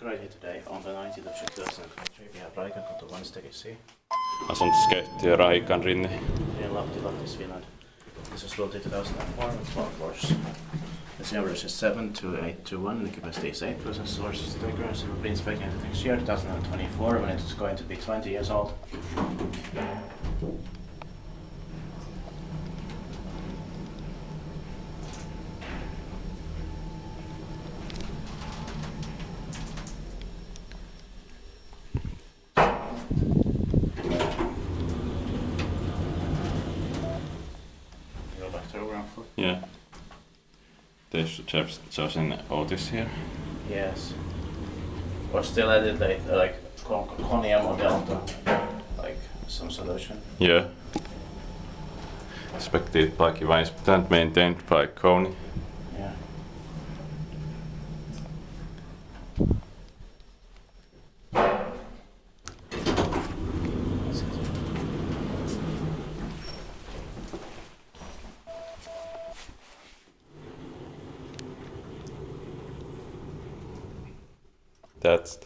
right here today on the 19th of June 2023. We have Rahikankatu 1 Stage C. Asuntoskehtiö Rahikan rinne. In Lahti, Finland. This is built in 2004 with 12 floors. Its average is 72821 and the capacity is 8% sources. The grounds will be inspected next year, 2024, when it's going to be 20 years old. Go back to the ground floor. Yeah. There's chosen Otis here. Yes. Or still edit like Kone model, like some solution. Yeah. Expected by Kone and maintained by Kone. Yeah. That's